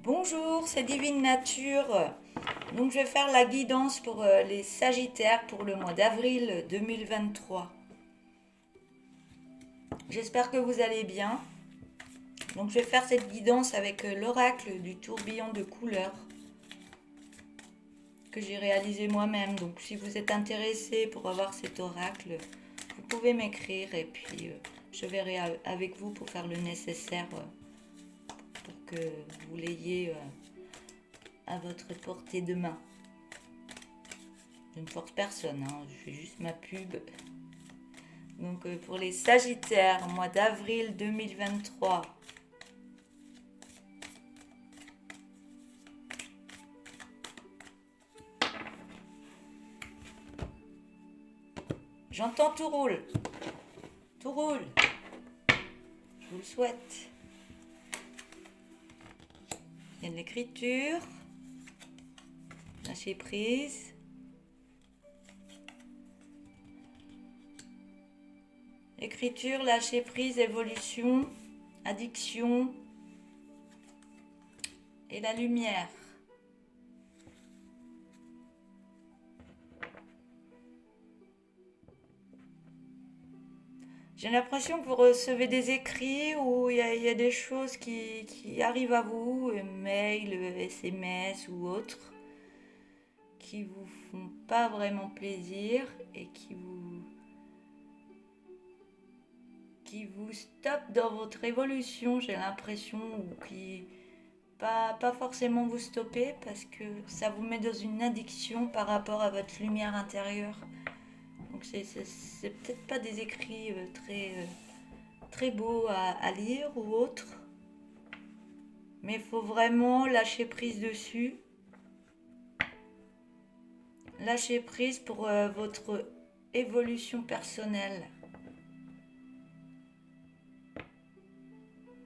Bonjour, c'est Divine Nature. Donc je vais faire la guidance pour les Sagittaires pour le mois d'avril 2023. J'espère que vous allez bien. Donc je vais faire cette guidance avec l'oracle du tourbillon de couleurs que j'ai réalisé moi-même. Donc si vous êtes intéressé pour avoir cet oracle, vous pouvez m'écrire et puis je verrai avec vous pour faire le nécessaire pour que vous l'ayez à votre portée de main. Je ne force personne, hein, je fais juste ma pub. Donc pour les Sagittaires, mois d'avril 2023. J'entends tout roule. Tout roule. Je vous le souhaite. Il y a de l'écriture. Lâcher prise. Écriture, lâcher prise, évolution, addiction et la lumière. J'ai l'impression que vous recevez des écrits où il y a des choses qui arrivent à vous, mail, SMS ou autres, qui vous font pas vraiment plaisir et qui vous stoppent dans votre évolution, j'ai l'impression, ou qui pas forcément vous stopper parce que ça vous met dans une addiction par rapport à votre lumière intérieure. Donc c'est peut-être pas des écrits très beaux à lire ou autre, mais il faut vraiment lâcher prise dessus. Lâcher prise pour votre évolution personnelle.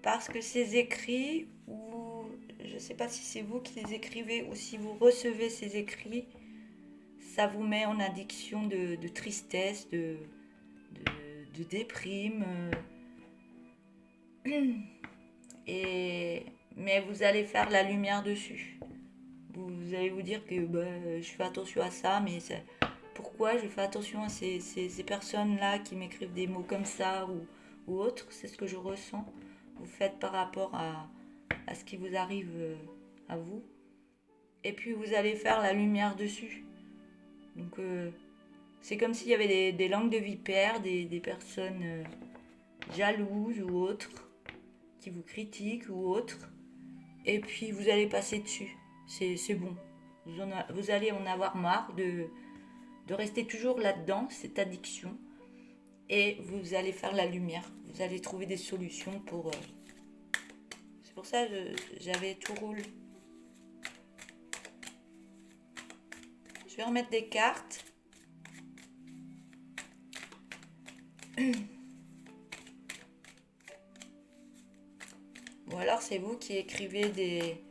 Parce que ces écrits, ou je ne sais pas si c'est vous qui les écrivez ou si vous recevez ces écrits, ça vous met en addiction de tristesse, de déprime. Mais vous allez faire la lumière dessus. Vous allez vous dire que je fais attention à ça, mais pourquoi je fais attention à ces personnes-là qui m'écrivent des mots comme ça ou autres. C'est ce que je ressens. Vous faites par rapport à ce qui vous arrive à vous. Et puis vous allez faire la lumière dessus. Donc c'est comme s'il y avait des langues de vipères, des personnes jalouses ou autres, qui vous critiquent ou autres. Et puis vous allez passer dessus. C'est bon. Vous allez en avoir marre de rester toujours là-dedans, cette addiction. Et vous allez faire la lumière. Vous allez trouver des solutions pour... C'est pour ça que j'avais tout roule. Je vais remettre des cartes. Ou alors c'est vous qui écrivez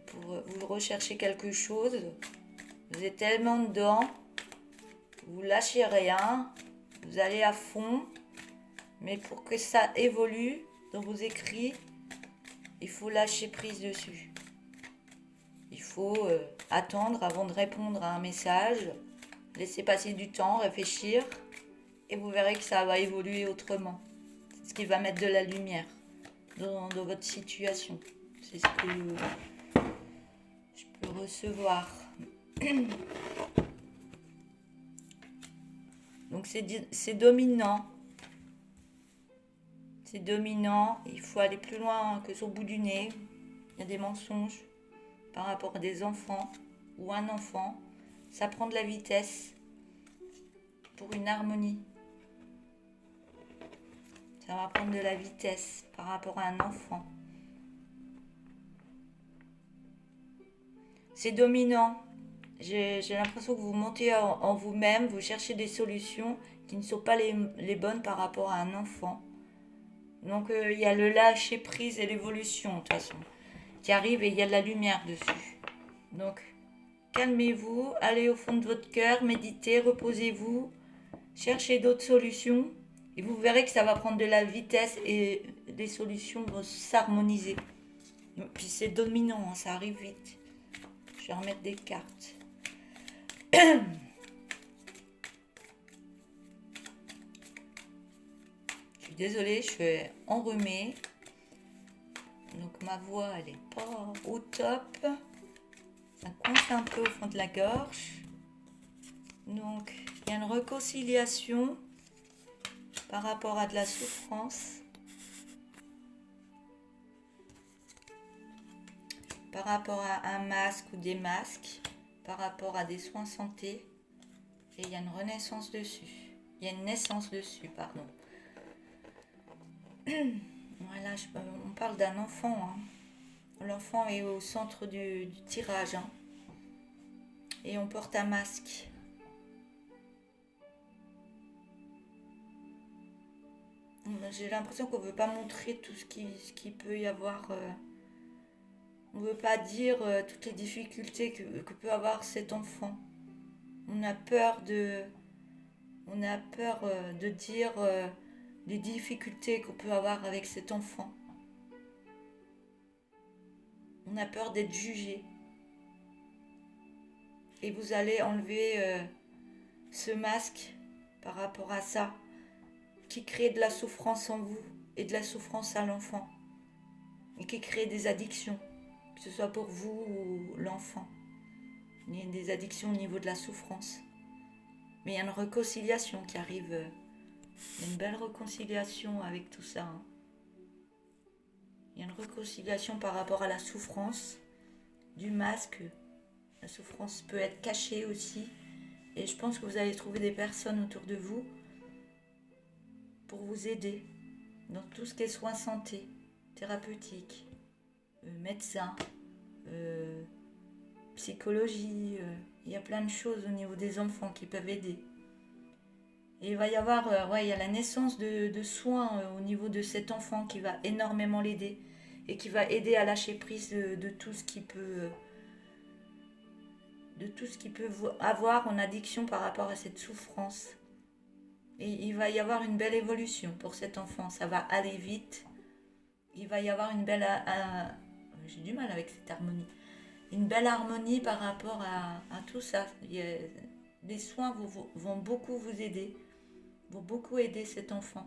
pour vous recherchez quelque chose. Vous êtes tellement dedans. Vous lâchez rien. Vous allez à fond. Mais pour que ça évolue dans vos écrits, il faut lâcher prise dessus. Il faut attendre avant de répondre à un message. Laisser passer du temps, réfléchir. Et vous verrez que ça va évoluer autrement. C'est ce qui va mettre de la lumière dans votre situation. C'est ce que je peux recevoir. Donc c'est dominant. C'est dominant. Il faut aller plus loin que son bout du nez. Il y a des mensonges par rapport à des enfants ou un enfant. Ça prend de la vitesse pour une harmonie. Ça va prendre de la vitesse par rapport à un enfant. C'est dominant. J'ai l'impression que vous montez en vous-même, vous cherchez des solutions qui ne sont pas les bonnes par rapport à un enfant. Donc il y a le lâcher prise et l'évolution de toute façon qui arrive et il y a de la lumière dessus. Donc calmez-vous, allez au fond de votre cœur, méditez, reposez-vous, cherchez d'autres solutions. Et vous verrez que ça va prendre de la vitesse et les solutions vont s'harmoniser. Puis c'est dominant, hein, ça arrive vite. Je vais remettre des cartes. Je suis désolée, je suis enrhumée. Donc ma voix, elle est pas au top. Ça coince un peu au fond de la gorge. Donc, il y a une réconciliation par rapport à de la souffrance. Par rapport à un masque ou des masques. Par rapport à des soins santé. Et il y a une renaissance dessus. Il y a une naissance dessus, pardon. Voilà, on parle d'un enfant. Hein. L'enfant est au centre du tirage. Hein. Et on porte un masque. J'ai l'impression qu'on ne veut pas montrer tout ce qui peut y avoir. On ne veut pas dire toutes les difficultés que peut avoir cet enfant. On a peur de dire les difficultés qu'on peut avoir avec cet enfant. On a peur d'être jugé. Et vous allez enlever ce masque par rapport à ça, qui crée de la souffrance en vous et de la souffrance à l'enfant. Et qui crée des addictions, que ce soit pour vous ou l'enfant. Il y a des addictions au niveau de la souffrance. Mais il y a une réconciliation qui arrive. Il y a une belle réconciliation avec tout ça. Hein. Il y a une réconciliation par rapport à la souffrance du masque. La souffrance peut être cachée aussi. Et je pense que vous allez trouver des personnes autour de vous pour vous aider dans tout ce qui est soins santé, thérapeutique, médecin, psychologie. Il y a plein de choses au niveau des enfants qui peuvent aider. Et il va y avoir il y a la naissance de soins au niveau de cet enfant qui va énormément l'aider et qui va aider à lâcher prise de tout ce qui peut avoir en addiction par rapport à cette souffrance. Et il va y avoir une belle évolution pour cet enfant. Ça va aller vite. Il va y avoir une belle... j'ai du mal avec cette harmonie. Une belle harmonie par rapport à tout ça. Les soins vont beaucoup vous aider. Vont beaucoup aider cet enfant.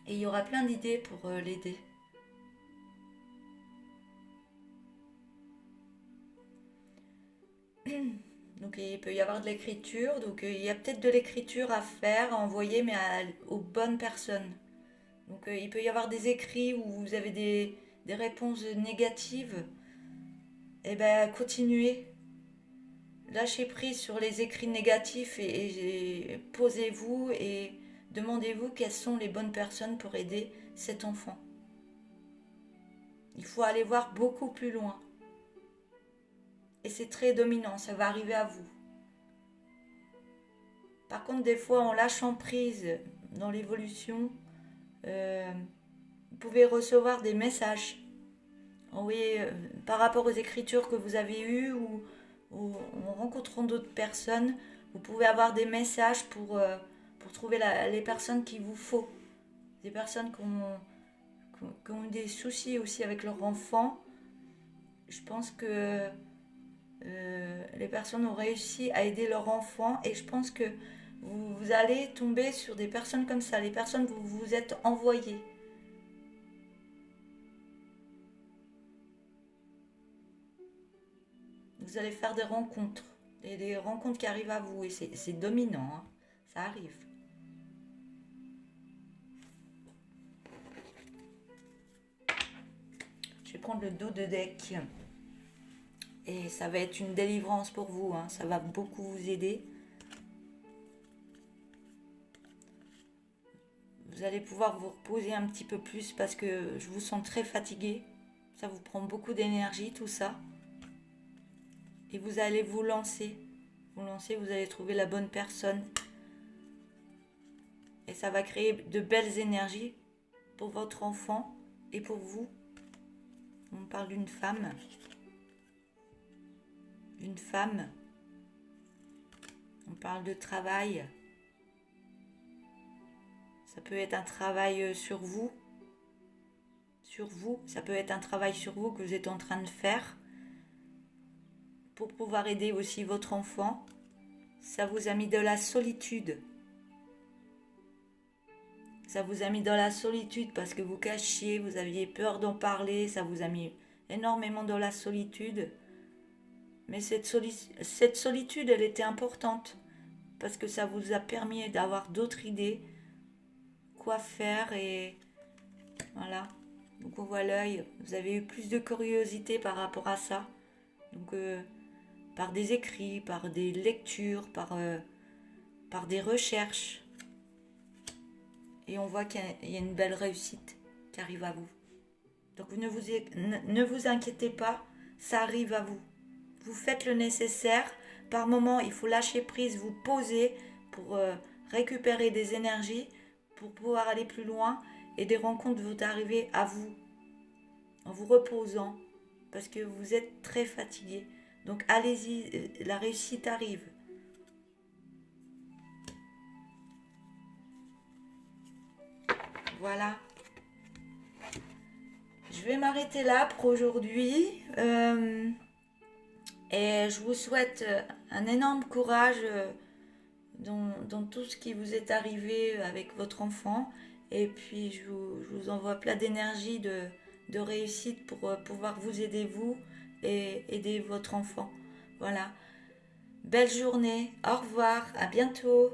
Et il y aura plein d'idées pour l'aider. Donc il peut y avoir de l'écriture, donc il y a peut-être de l'écriture à faire, à envoyer, mais aux bonnes personnes. Donc il peut y avoir des écrits où vous avez des réponses négatives. Eh bien, continuez. Lâchez prise sur les écrits négatifs et posez-vous et demandez-vous quelles sont les bonnes personnes pour aider cet enfant. Il faut aller voir beaucoup plus loin. Et c'est très dominant, ça va arriver à vous. Par contre, des fois, en lâchant prise dans l'évolution, vous pouvez recevoir des messages. Par rapport aux écritures que vous avez eues ou en rencontrant d'autres personnes, vous pouvez avoir des messages pour trouver les personnes qu'il vous faut. Des personnes qui ont des soucis aussi avec leur enfant. Je pense que les personnes ont réussi à aider leur enfant et je pense que vous allez tomber sur des personnes comme ça, les personnes que vous vous êtes envoyées. Vous allez faire des rencontres, des rencontres qui arrivent à vous et c'est dominant, hein, ça arrive. Je vais prendre le dos de deck. Et ça va être une délivrance pour vous, hein. Ça va beaucoup vous aider. Vous allez pouvoir vous reposer un petit peu plus parce que je vous sens très fatigué. Ça vous prend beaucoup d'énergie, tout ça. Et vous allez vous lancer. Vous allez trouver la bonne personne. Et ça va créer de belles énergies pour votre enfant et pour vous. On parle d'une femme. Une femme. On parle de travail. Ça peut être un travail sur vous, sur vous. Ça peut être un travail sur vous que vous êtes en train de faire pour pouvoir aider aussi votre enfant. Ça vous a mis de la solitude. Ça vous a mis dans la solitude parce que vous cachiez, vous aviez peur d'en parler, ça vous a mis énormément dans la solitude. Mais cette solitude, elle était importante parce que ça vous a permis d'avoir d'autres idées, quoi faire et voilà. Donc on voit l'œil, vous avez eu plus de curiosité par rapport à ça. Donc par des écrits, par des lectures, par des recherches. Et on voit qu'il y a une belle réussite qui arrive à vous. Donc ne vous inquiétez pas, ça arrive à vous. Vous faites le nécessaire. Par moment, il faut lâcher prise, vous poser pour récupérer des énergies, pour pouvoir aller plus loin. Et des rencontres vont arriver à vous, en vous reposant, parce que vous êtes très fatigué. Donc allez-y, la réussite arrive. Voilà. Je vais m'arrêter là pour aujourd'hui. Et je vous souhaite un énorme courage dans tout ce qui vous est arrivé avec votre enfant. Et puis je vous envoie plein d'énergie, de réussite pour pouvoir vous aider vous et aider votre enfant. Voilà. Belle journée. Au revoir. À bientôt.